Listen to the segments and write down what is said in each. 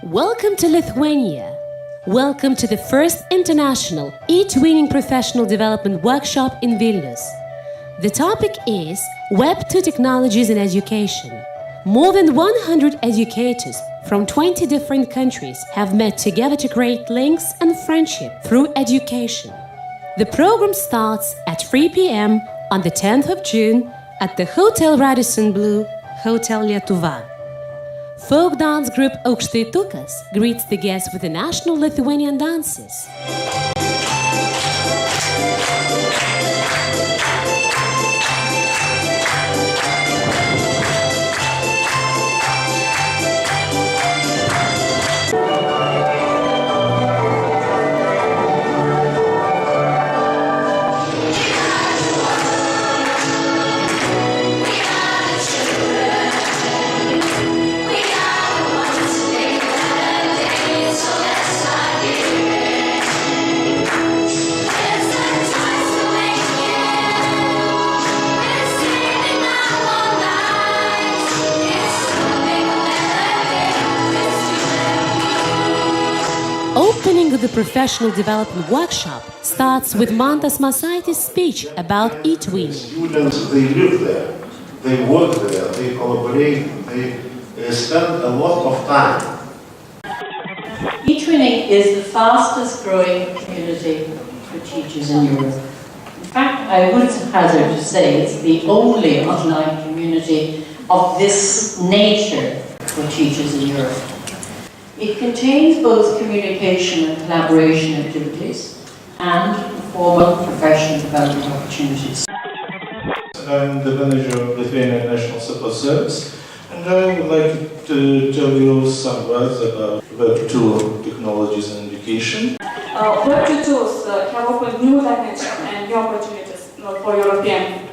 Welcome to Lithuania. Welcome to the first international eTwinning professional development workshop in Vilnius. The topic is Web 2 technologies in education. More than 100 educators from 20 different countries have met together to create links and friendship through education. The program starts at 3 p.m. on the 10th of June at the Hotel Radisson Blu, Hotel Lietuva. Folk dance group Aukštaitukas greets the guests with the national Lithuanian dances. Opening of the professional development workshop starts with Mantas Masaitis' speech about eTwinning. Students, they live there, they work there, they collaborate, they spend a lot of time. eTwinning is the fastest growing community for teachers in Europe. In fact, I would hazard to say it's the only online community of this nature for teachers in Europe. It contains both communication and collaboration activities and formal professional development opportunities. I'm the manager of Lithuania National Support Service, and I would like to tell you some words about Web 2 technologies in education. Web 2 tools have opened new dimensions and new opportunities for European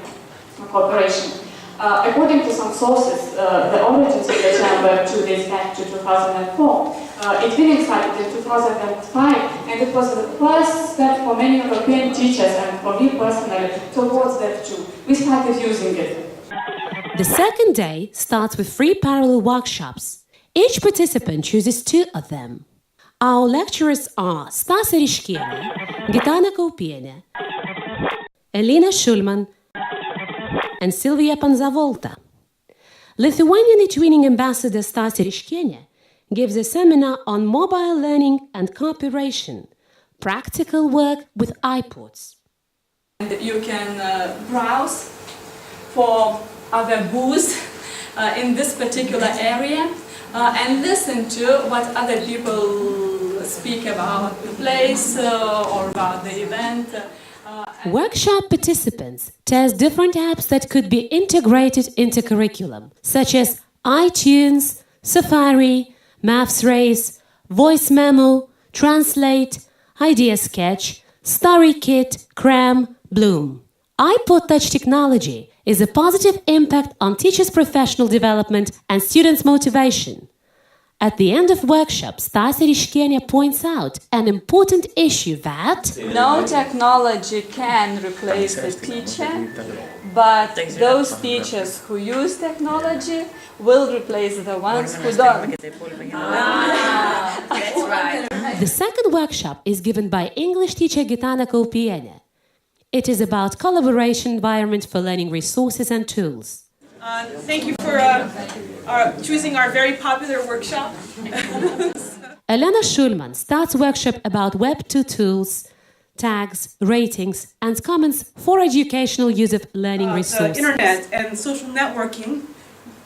cooperation. According to some sources, the origins of the term Web 2 dates back to 2004. eTwinning started in 2005, and it was the first step for many European teachers and for me personally towards Web 2. We started using it. The second day starts with 3 parallel workshops. Each participant chooses 2 of them. Our lecturers are Stasė Ryškienė, Gitana Kaupienė, Elina Schulman, and Silvia Panzavolta. Lithuanian eTwinning ambassador Stasė Ryškienė gives a seminar on mobile learning and cooperation, practical work with iPods. You can browse for other booths in this particular area and listen to what other people speak about the place or about the event. Workshop participants test different apps that could be integrated into curriculum, such as iTunes, Safari, Maths Race, Voice Memo, Translate, Idea Sketch, Story Kit, Cram, Bloom. iPod Touch technology is a positive impact on teachers' professional development and students' motivation. At the end of workshop, Stasė Ryškienė points out an important issue that no technology can replace the teacher, but those teachers who use technology will replace the ones who don't. That's right. The second workshop is given by English teacher Gitana Kaupienė. It is about collaboration environment for learning resources and tools. Thank you for choosing our very popular workshop. Elena Schulman starts workshop about Web 2 tools, tags, ratings, and comments for educational use of learning resources. The internet and social networking,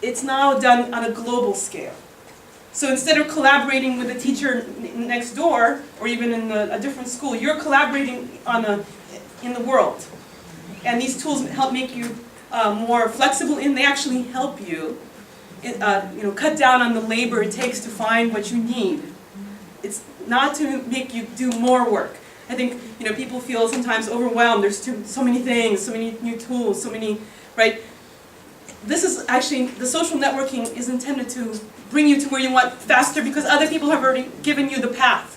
it's now done on a global scale. So instead of collaborating with a teacher next door or even in a different school, you're collaborating in the world. And these tools help make you more flexible, and they actually help you, cut down on the labor it takes to find what you need. It's not to make you do more work. I think people feel sometimes overwhelmed. There's so many things, so many new tools, so many, right? This is actually, the social networking is intended to bring you to where you want faster because other people have already given you the path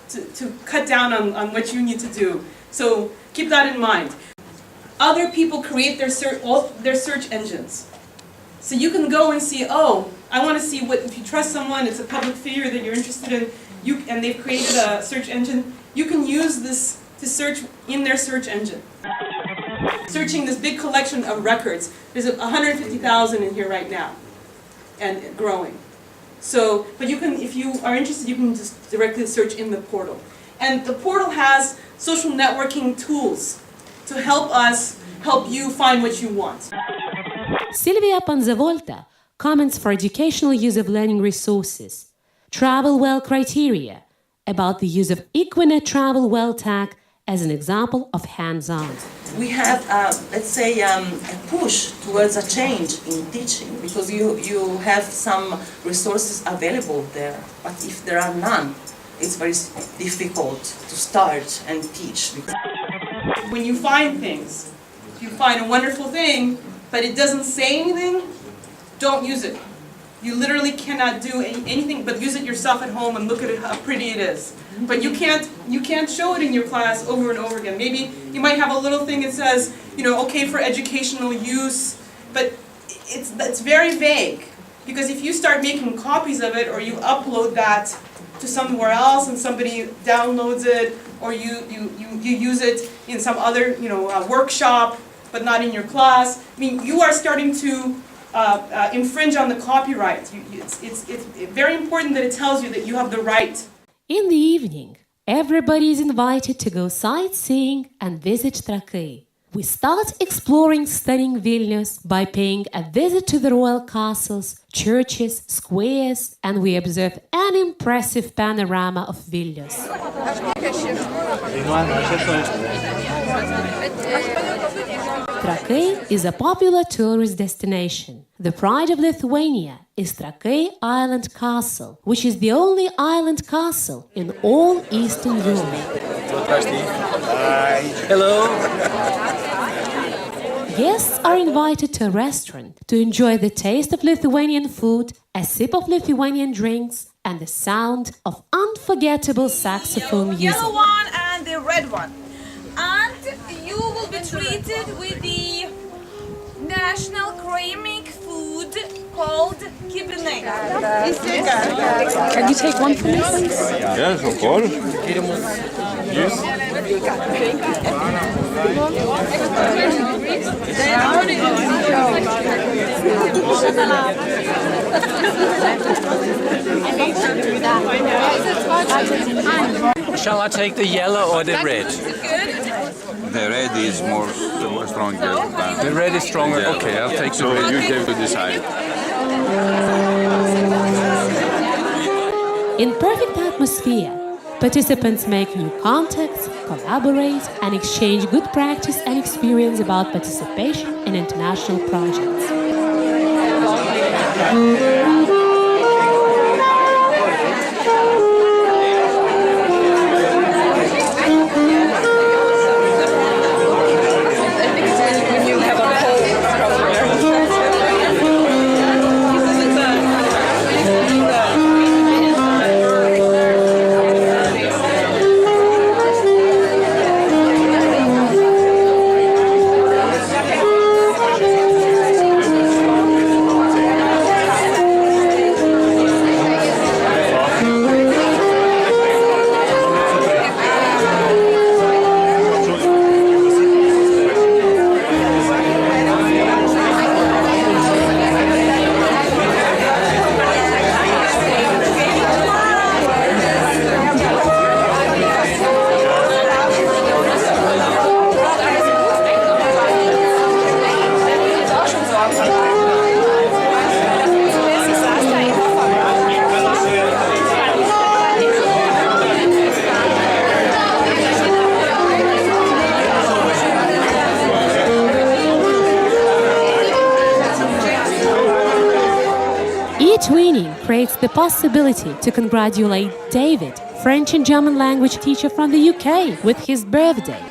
to cut down on what you need to do. So keep that in mind. Other people create their search engines. So you can go and see, oh, I want to see what, if you trust someone, it's a public figure that you're interested in, and they've created a search engine, you can use this to search in their search engine. Searching this big collection of records. There's 150,000 in here right now, and growing. So, but you can, if you are interested, you can just directly search in the portal. And the portal has social networking tools to help you find what you want. Silvia Panzavolta comments for educational use of learning resources, travel well criteria, about the use of eTwinning travel well tag as an example of hands-on. We have, let's say, a push towards a change in teaching because you have some resources available there, but if there are none, it's very difficult to start and teach. When you find things, if you find a wonderful thing, but it doesn't say anything, don't use it. You literally cannot do anything but use it yourself at home and look at it, how pretty it is. But you can't show it in your class over and over again. Maybe you might have a little thing that says, okay for educational use, but it's very vague. Because if you start making copies of it or you upload that to somewhere else and somebody downloads it or you use it in some other workshop but not in your class, I mean, you are starting to infringe on the copyright. It's very important that it tells you that you have the right. In the evening, everybody is invited to go sightseeing and visit Trakai. We start exploring stunning Vilnius by paying a visit to the royal castles, churches, squares, and we observe an impressive panorama of Vilnius. Trakai is a popular tourist destination. The pride of Lithuania is Trakai Island Castle, which is the only island castle in all Eastern Europe. Hello. Guests are invited to a restaurant to enjoy the taste of Lithuanian food, a sip of Lithuanian drinks, and the sound of unforgettable saxophone music. Yellow one and the red one. And you will be treated with the national ceramic food called kibinai. Can you take one for me, please? Yes, of course. Yes. Shall I take the yellow or the red? The red is more stronger. The red is stronger. Yeah. Okay, I'll take the So red. you have to decide. In perfect atmosphere, participants make new contacts, collaborate, and exchange good practice and experience about participation in international projects. eTwinning creates the possibility to congratulate David, French and German language teacher from the UK, with his birthday.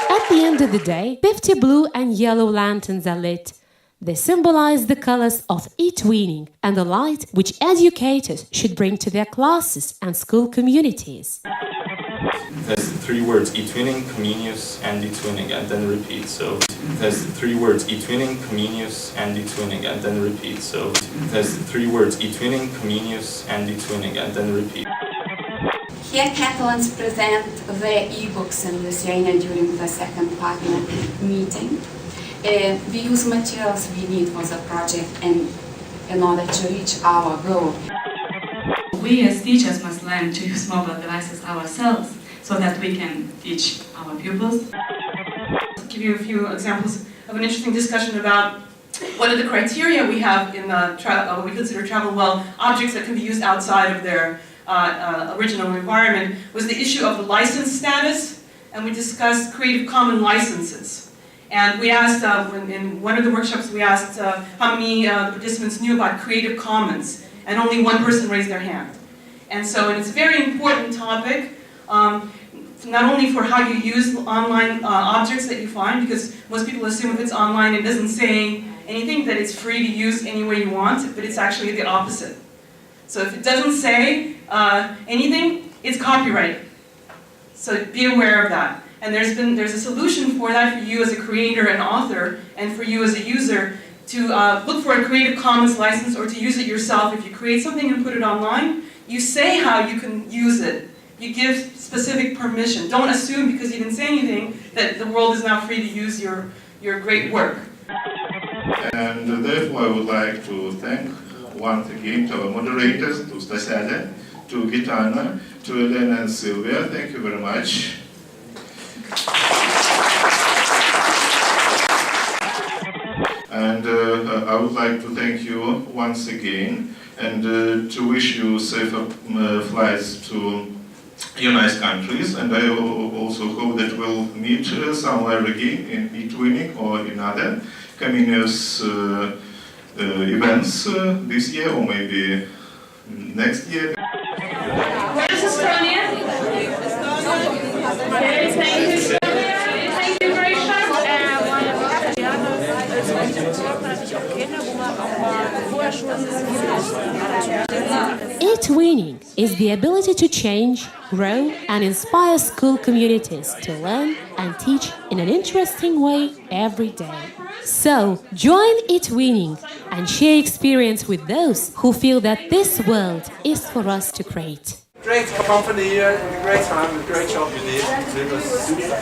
At the end of the day, 50 pretty blue and yellow lanterns are lit. They symbolize the colors of eTwinning and the light which educators should bring to their classes and school communities. There's three words, eTwinning, Comenius, and eTwinning, and then repeat. So there's three words, eTwinning, Comenius, and eTwinning, and then repeat. So there's three words, eTwinning, Comenius, and eTwinning, and then repeat. Here Catalans present the e-books in Lithuania during the second partner meeting. We use materials we need for the project and in order to reach our goal. We as teachers must learn to use mobile devices ourselves so that we can teach our pupils. I'll give you a few examples of an interesting discussion about what are the criteria we have in what we consider travel well objects that can be used outside of their original environment, was the issue of the license status, and we discussed Creative Commons licenses. And we asked, in one of the workshops, we asked how many participants knew about Creative Commons, and only one person raised their hand. And so it's a very important topic, not only for how you use online objects that you find, because most people assume if it's online it doesn't say anything, that it's free to use any way you want, but it's actually the opposite. So if it doesn't say anything, it's copyright. So be aware of that. And there's a solution for that for you as a creator and author, and for you as a user, to look for a Creative Commons license or to use it yourself. If you create something and put it online, you say how you can use it. You give specific permission. Don't assume because you didn't say anything that the world is now free to use your great work. And therefore I would like to thank once again to our moderators, to Stasada, to Gitana, to Elena and Sylvia. Thank you very much. And I would like to thank you once again and to wish you safer flights to your nice countries. And I also hope that we'll meet somewhere again in eTwinning or in other Comenius events this year or maybe next year. Where is Estonia? Okay, thank you. Thank you very much. eTwinning is the ability to change, grow, and inspire school communities to learn and teach in an interesting way every day. So, join eTwinning and share experience with those who feel that this world is for us to create. Great company here, and a great time, a great job you did. It was super.